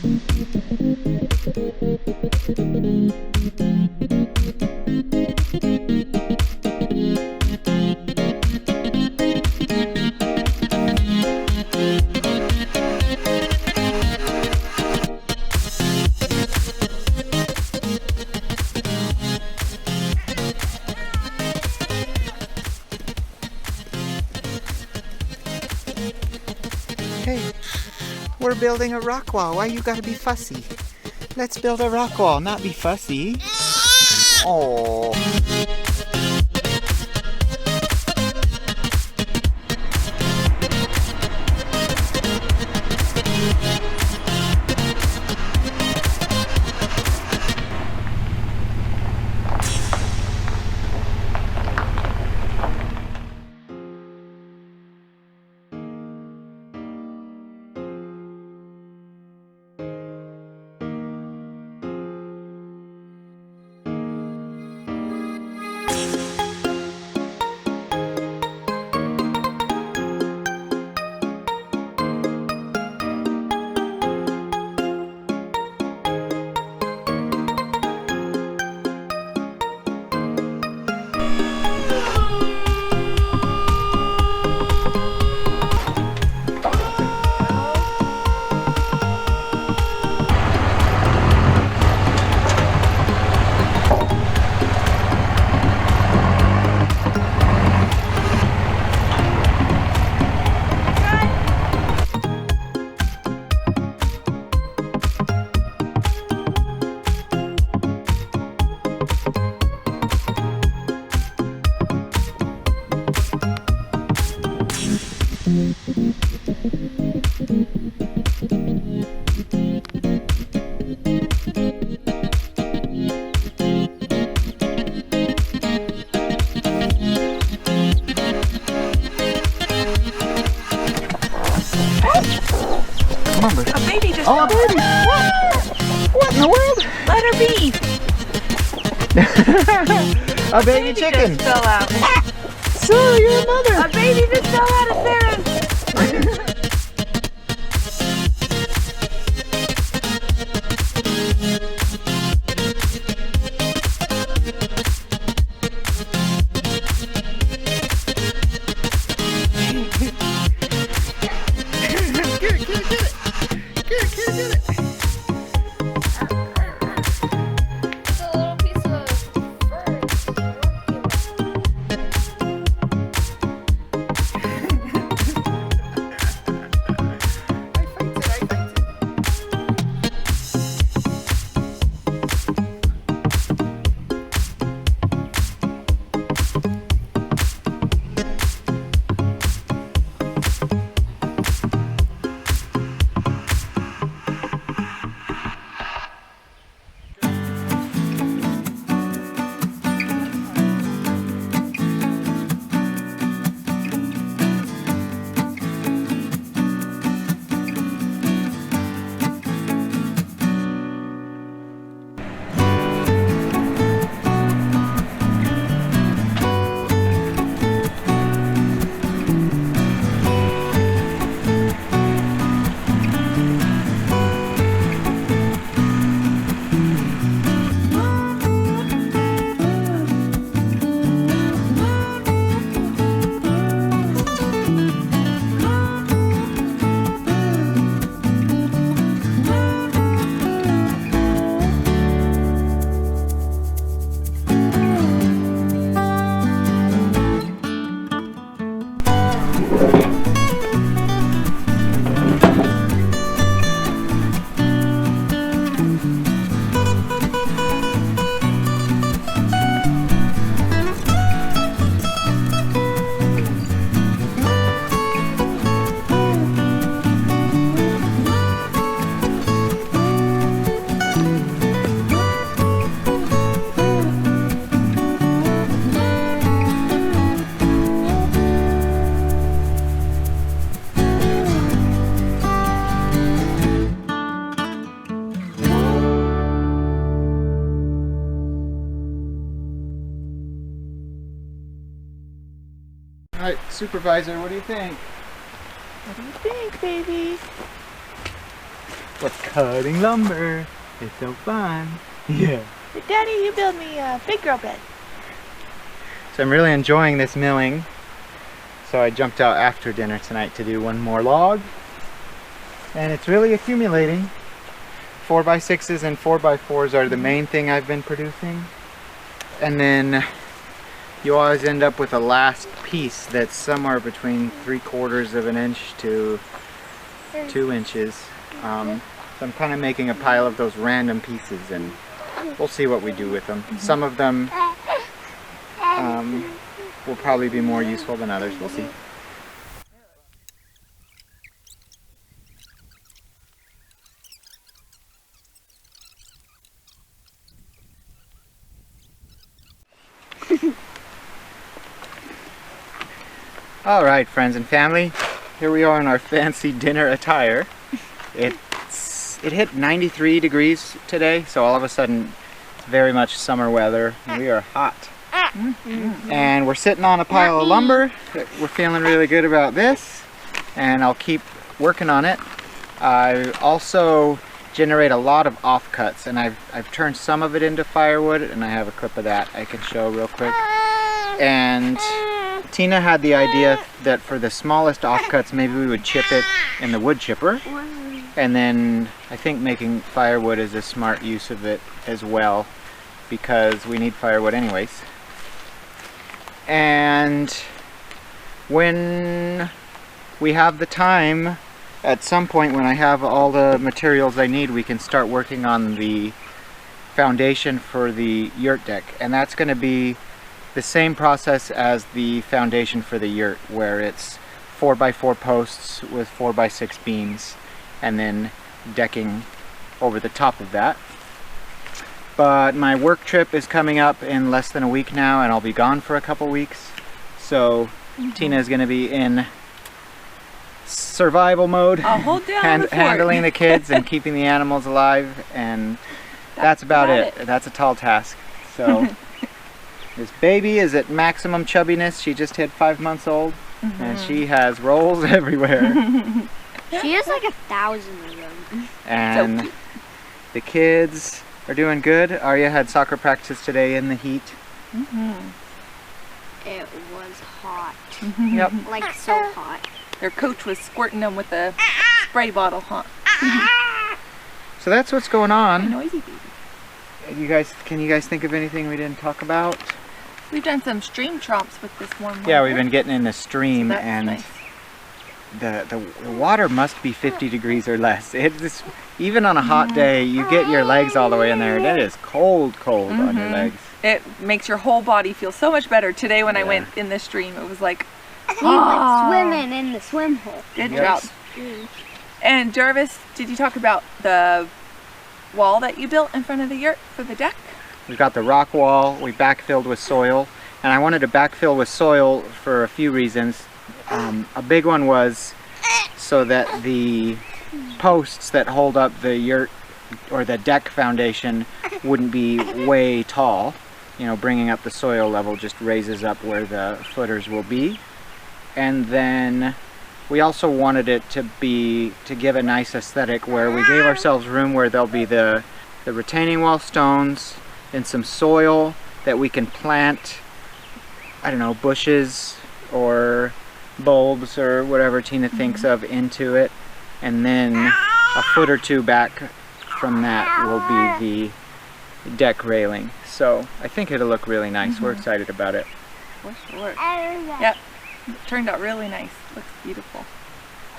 Hey, we're building a rock wall. Why you gotta be fussy? Let's build a rock wall, not be fussy. Oh. Remember. A baby just Oh, a baby! What in the world? Let her be. A baby chicken! Just fell out. Sorry, you're a mother! A baby just fell out of Sarah's. Alright, supervisor, what do you think? What do you think, baby? We're cutting lumber. It's so fun. Yeah. Daddy, you build me a big girl bed. So I'm really enjoying this milling. So I jumped out after dinner tonight to do one more log. And it's really accumulating. 4x6s and 4x4s are the main thing I've been producing. And then you always end up with a last piece that's somewhere between 3/4 of an inch to 2 inches. So I'm kind of making a pile of those random pieces, and we'll see what we do with them. Some of them will probably be more useful than others. We'll see. Alright, friends and family, here we are in our fancy dinner attire. It hit 93 degrees today, so all of a sudden it's very much summer weather. We are hot. And we're sitting on a pile of lumber. We're feeling really good about this, and I'll keep working on it. I also generate a lot of offcuts, and I've turned some of it into firewood, and I have a clip of that I can show real quick. And Tina had the idea that for the smallest offcuts, maybe we would chip it in the wood chipper. And then I think making firewood is a smart use of it as well, because we need firewood anyways. And when we have the time, at some point when I have all the materials I need, we can start working on the foundation for the yurt deck. And that's going to be the same process as the foundation for the yurt, where it's 4x4 posts with 4x6 beams and then decking over the top of that. But my work trip is coming up in less than a week now, and I'll be gone for a couple weeks. So Tina is going to be in survival mode, I'll hold down the fort. handling the kids and keeping the animals alive, and that's about it. That's a tall task. So this baby is at maximum chubbiness. She just hit 5 months old, and she has rolls everywhere. She has like 1,000 of them. And So the kids are doing good. Arya had soccer practice today in the heat. It was hot. Yep. Like so hot. their coach was squirting them with a spray bottle, huh? So that's what's going on. Noisy baby. Can you guys think of anything we didn't talk about? We've done some stream tromps with this warm weather. Yeah, we've been getting in the stream, So that's and nice. the water must be 50 degrees or less. Even on a hot day, you get your legs all the way in there. It is cold on your legs. It makes your whole body feel so much better. Today when I Yeah. went in the stream, it was like, We went swimming in the swim hole. good Yes. job. And Jarvis, did you talk about the wall that you built in front of the yurt for the deck? We've got the rock wall, we backfilled with soil, and I wanted to backfill with soil for a few reasons. A big one was so that the posts that hold up the yurt or the deck foundation wouldn't be way tall. You know, bringing up the soil level just raises up where the footers will be. And then we also wanted it to give a nice aesthetic where we gave ourselves room where there'll be the retaining wall stones and some soil that we can plant, I don't know, bushes or bulbs or whatever Tina thinks of into it. And then a foot or two back from that will be the deck railing. So I think it'll look really nice. We're excited about it. For sure. Yep. It turned out really nice. Looks beautiful.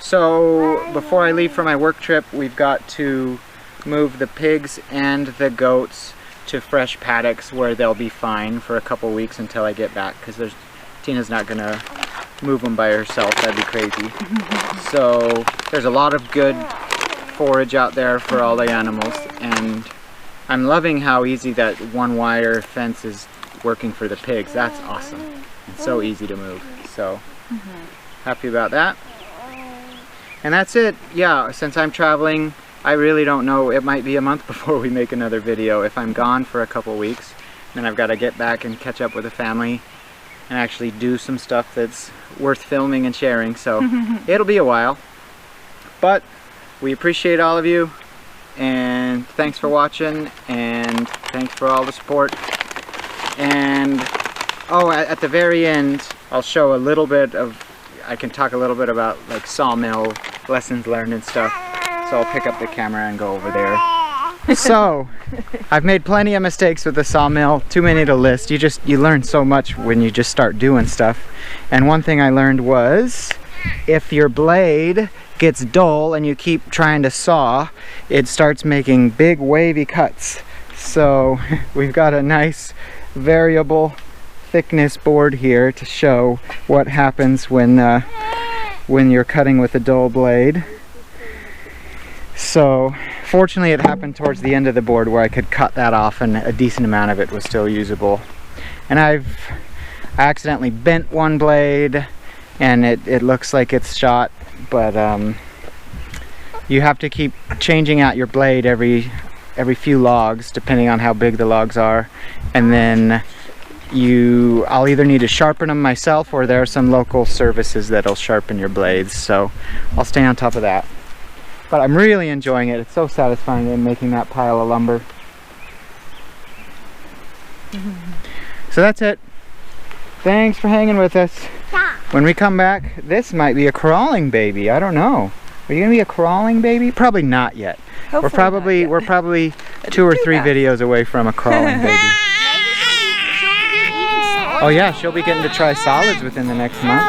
So before I leave for my work trip, we've got to move the pigs and the goats to fresh paddocks where they'll be fine for a couple weeks until I get back, because Tina's not gonna move them by herself. That'd be crazy. So there's a lot of good forage out there for all the animals, and I'm loving how easy that one wire fence is working for the pigs. That's awesome. It's so easy to move. So happy about that. And that's it. Yeah, since I'm traveling, I really don't know. It might be a month before we make another video. If I'm gone for a couple weeks, then I've got to get back and catch up with the family and actually do some stuff that's worth filming and sharing. So it'll be a while. But we appreciate all of you. and thanks for watching, and thanks for all the support. And oh, at the very end, I'll show a little bit of, I can talk a little bit about like sawmill lessons learned and stuff. So I'll pick up the camera and go over there. So, I've made plenty of mistakes with the sawmill, too many to list. You learn so much when you just start doing stuff. And one thing I learned was, if your blade gets dull and you keep trying to saw, it starts making big wavy cuts. So, we've got a nice variable thickness board here to show what happens when you're cutting with a dull blade. So fortunately it happened towards the end of the board where I could cut that off and a decent amount of it was still usable. And I accidentally bent one blade and it looks like it's shot, but you have to keep changing out your blade every few logs depending on how big the logs are, and then I'll either need to sharpen them myself or there are some local services that'll sharpen your blades, so I'll stay on top of that. But I'm really enjoying it. It's so satisfying in making that pile of lumber. So that's it. Thanks for hanging with us. When we come back, this might be a crawling baby. I don't know. Are you gonna be a crawling baby? Probably not yet. Hopefully We're probably 2 or 3 videos away from a crawling baby. Oh yeah, she'll be getting to try solids within the next month.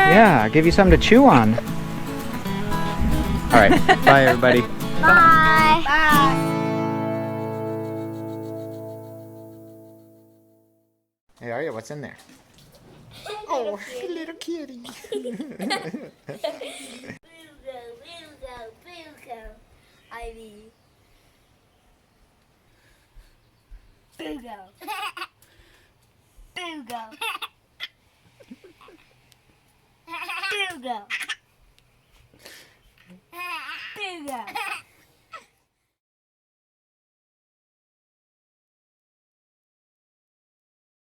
Yeah, give you something to chew on. All right, bye everybody. Bye. Bye. Hey Arya, what's in there? Oh, little kitty. Boogo, Ivy. Boogo. Boogo. Boogo. Boogo.